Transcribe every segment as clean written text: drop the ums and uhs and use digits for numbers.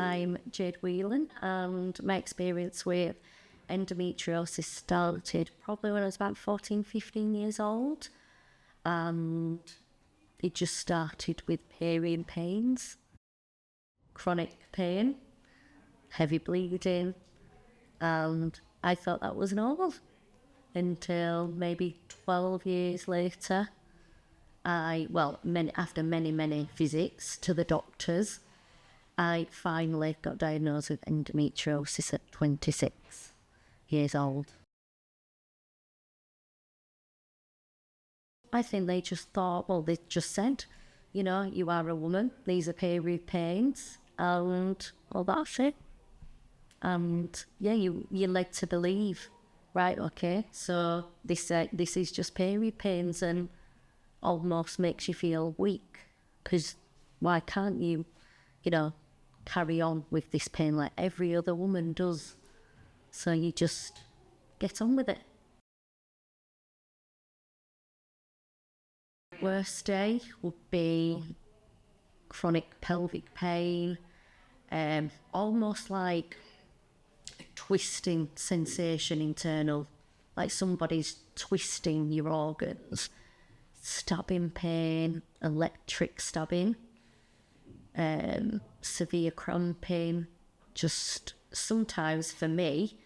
I'm Jade Whelan, and my experience with endometriosis started probably when I was about 14, 15 years old. And it just started with period pains, chronic pain, heavy bleeding, and I thought that was normal until maybe 12 years later. After many visits to the doctors, I finally got diagnosed with endometriosis at 26 years old. I think they just thought, well, they just said, you are a woman, these are period pains, and, well, that's it. And, yeah, you're led to believe, right, okay, so this is just period pains, and almost makes you feel weak, because why can't you, carry on with this pain like every other woman does? So you just get on with it. Worst day would be chronic pelvic pain, almost like a twisting sensation internal, like somebody's twisting your organs, stabbing pain, electric stabbing, severe cramping. Just sometimes for me,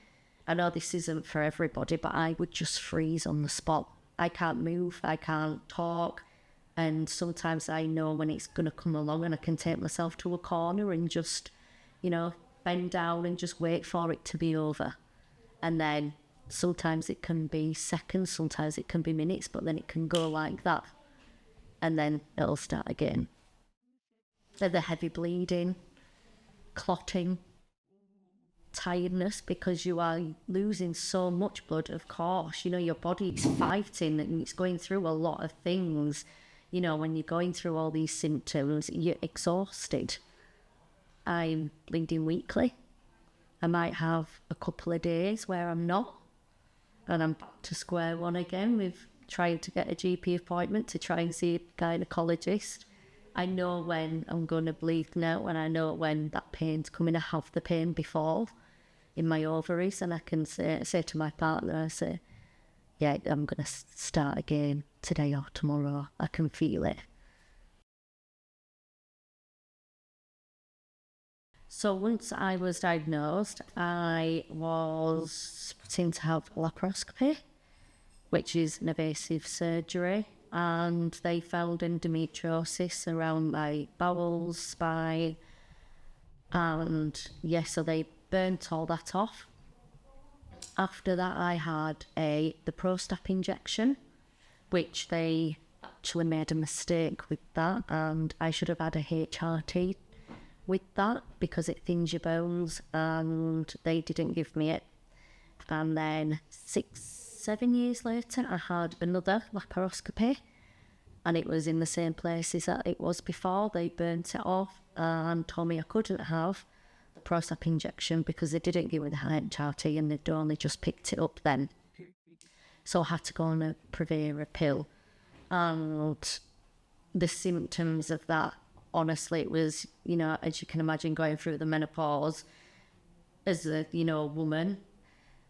I know this isn't for everybody, but I would just freeze on the spot. I can't move, I can't talk, and sometimes I know when it's going to come along, and I can take myself to a corner and just, bend down and just wait for it to be over. And then sometimes it can be seconds, sometimes it can be minutes, but then it can go like that, and then it'll start again. Then the heavy bleeding, clotting, tiredness, because you are losing so much blood, of course. Your body's fighting and it's going through a lot of things. When you're going through all these symptoms, you're exhausted. I'm bleeding weekly. I might have a couple of days where I'm not, and I'm back to square one again with trying to get a GP appointment to try and see a gynaecologist. I know when I'm going to bleed now, and I know when that pain's coming. I have the pain before in my ovaries, and I can say to my partner, I say, yeah, I'm going to start again today or tomorrow. I can feel it. So once I was diagnosed, I was put in to have laparoscopy, which is an invasive surgery, and they found endometriosis around my bowels, spine, and so they burnt all that off. After that, I had the Prostap injection, which they actually made a mistake with that, and I should have had a HRT with that because it thins your bones, and they didn't give me it. And then 6-7 years later, I had another laparoscopy, and it was in the same places that it was before. They burnt it off and told me I couldn't have the Prostap injection because they didn't give me the HRT, and they'd only just picked it up then. So I had to go on a Prevera pill, and the symptoms of that, honestly, it was, as you can imagine, going through the menopause as a, woman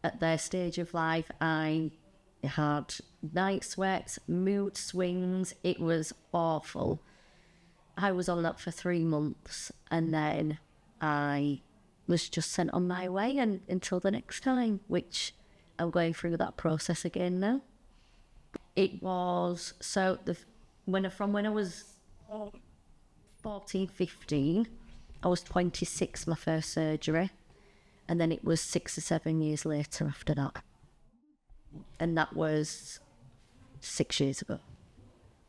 at their stage of life. I had night sweats, mood swings. It was awful. I was on that for 3 months, and then I was just sent on my way and until the next time, which I'm going through that process again now. It was, when I was 14, 15, I was 26, my first surgery, and then it was 6 or 7 years later after that, and that was 6 years ago.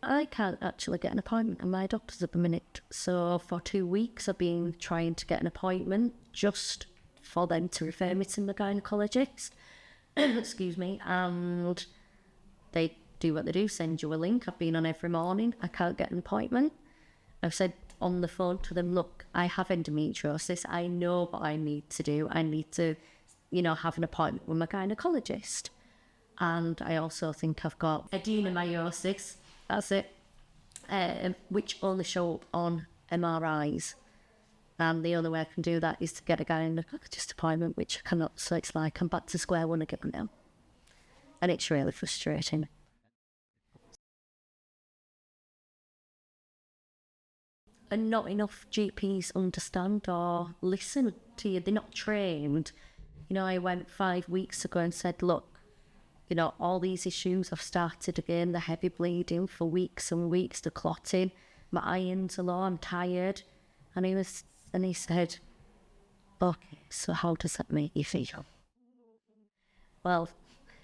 I can't actually get an appointment at my doctor's at the minute, so for 2 weeks I've been trying to get an appointment just for them to refer me to my gynaecologist. Excuse me. And they do what they do, send you a link. I've been on every morning. I can't get an appointment. I've said on the phone to them, look, I have endometriosis. I know what I need to do. I need to, have an appointment with my gynaecologist. And I also think I've got adenomyosis, that's it, which only show up on MRIs. And the only way I can do that is to get a gynecologist appointment, which I cannot. So it's like I'm back to square one again now. And it's really frustrating. And not enough GPs understand or listen to you. They're not trained. I went 5 weeks ago and said, look, all these issues have started again, the heavy bleeding for weeks and weeks, the clotting, my irons are low, I'm tired. And he said, okay, so how does that make you feel? Well,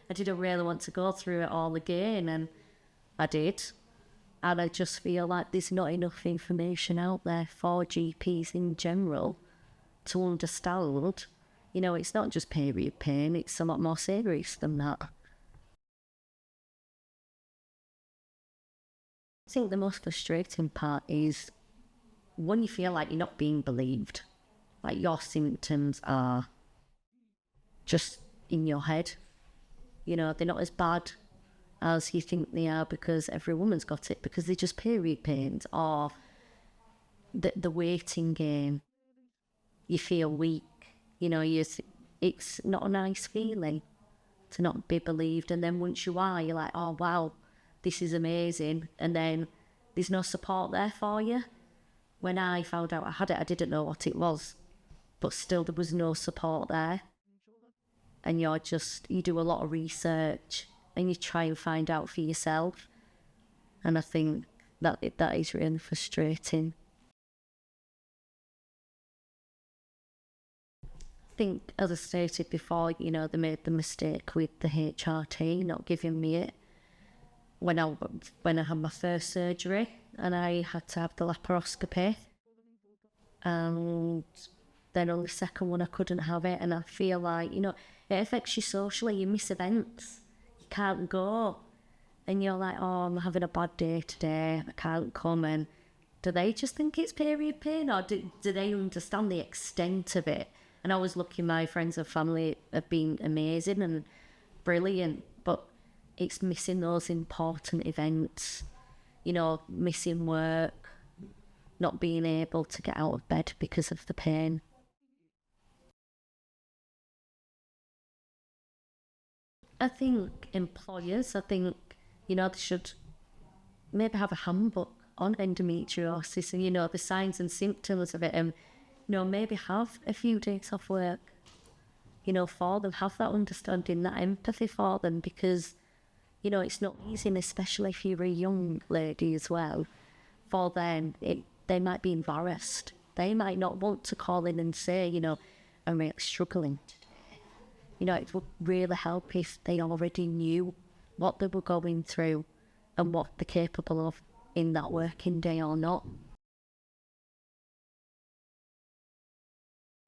I didn't really want to go through it all again, and I did. And I just feel like there's not enough information out there for GPs in general to understand. It's not just period pain, it's a lot more serious than that. I think the most frustrating part is when you feel like you're not being believed, like your symptoms are just in your head. They're not as bad as you think they are because every woman's got it, because they're just period pains, or the waiting game. You feel weak, it's not a nice feeling to not be believed. And then once you are, you're like, oh wow, this is amazing. And then there's no support there for you. When I found out I had it, I didn't know what it was, but still there was no support there. And you do a lot of research and you try and find out for yourself. And I think that is really frustrating. I think, as I stated before, they made the mistake with the HRT not giving me it when I had my first surgery, and I had to have the laparoscopy. And then on the second one I couldn't have it, and I feel like, it affects you socially. You miss events, you can't go, and you're like, oh, I'm having a bad day today, I can't come. And do they just think it's period pain, or do they understand the extent of it? And I was lucky, my friends and family have been amazing and brilliant, but it's missing those important events, missing work, not being able to get out of bed because of the pain. I think employers, they should maybe have a handbook on endometriosis and, the signs and symptoms of it, and, maybe have a few days off work, for them, have that understanding, that empathy for them, because, it's not easy, and especially if you're a young lady as well. For them, they might be embarrassed. They might not want to call in and say, I'm really struggling today. It would really help if they already knew what they were going through and what they're capable of in that working day or not.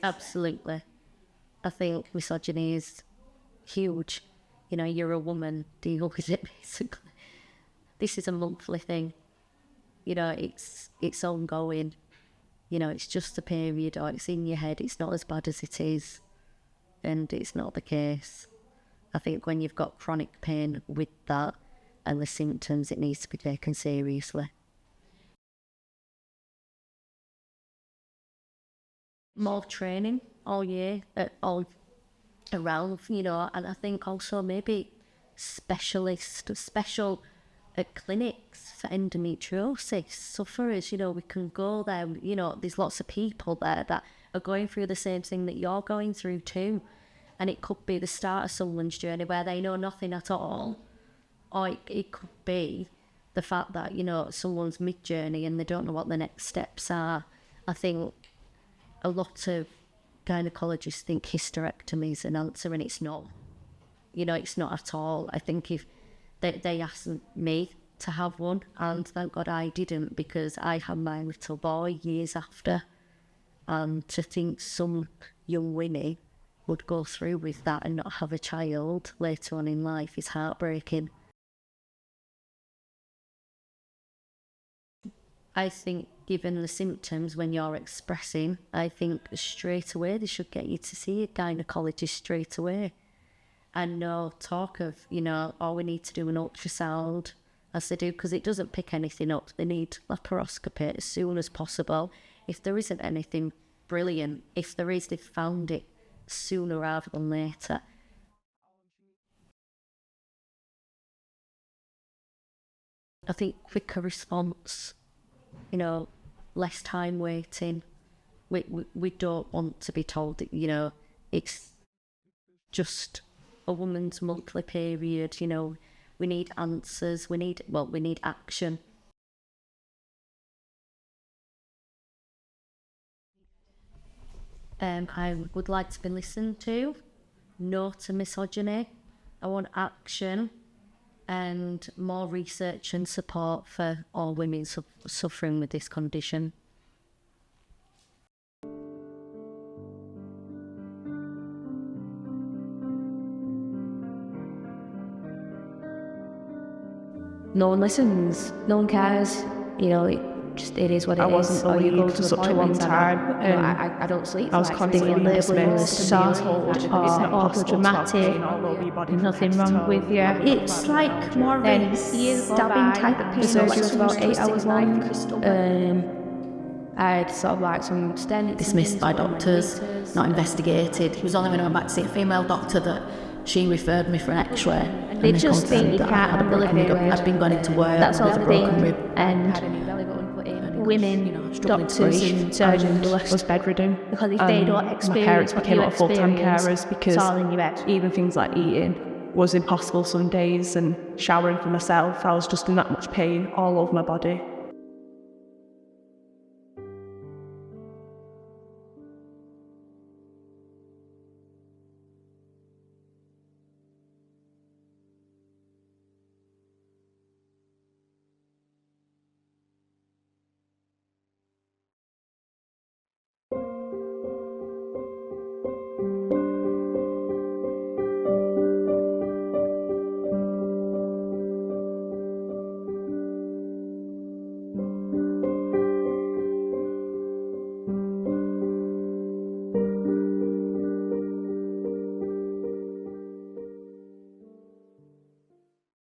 Absolutely. I think misogyny is huge. You're a woman, deal with it, basically. This is a monthly thing. It's ongoing. It's just a period, or it's in your head. It's not as bad as it is. And it's not the case. I think when you've got chronic pain with that and the symptoms, it needs to be taken seriously. More training all year, all around, and I think also maybe special clinics for endometriosis sufferers. We can go there. There's lots of people there that are going through the same thing that you're going through too, and it could be the start of someone's journey where they know nothing at all, or it could be the fact that someone's mid-journey and they don't know what the next steps are. I think a lot of gynecologists think hysterectomy is an answer, and it's not. It's not at all. I think if they asked me to have one, and thank God I didn't, because I had my little boy years after. And to think some young women would go through with that and not have a child later on in life is heartbreaking. I think given the symptoms when you're expressing, I think straight away they should get you to see a gynecologist straight away. And no talk of, oh, we need to do an ultrasound, as they do, because it doesn't pick anything up. They need laparoscopy as soon as possible. If there isn't anything brilliant. If there is, they've found it sooner rather than later. I think quicker response, you know, less time waiting. We don't want to be told that, you know, it's just a woman's monthly period, you know. We need answers, we need action. I would like to be listened to. No to misogyny. I want action and more research and support for all women suffering with this condition. No one listens, no one cares, you know, it is what it is. I wasn't believed for such a long time. I don't sleep. I was constantly dismissed. Soft or dramatic, nothing wrong with you. It's like more of a stabbing type of pain. The surgery was about 8 hours long. I had sort of like some stents. Dismissed by doctors, not investigated. It was only when I went back to see a female doctor that she referred me for an x-ray. They just think you can't have a delivery. I'd been going into work that sort with a of broken thing. rib. And women, doctors and surgeons was bedridden. Because if they don't experience my parents became what you full-time experience, carers because it's all in your head. even things like eating was impossible some days, and showering for myself, I was just in that much pain all over my body.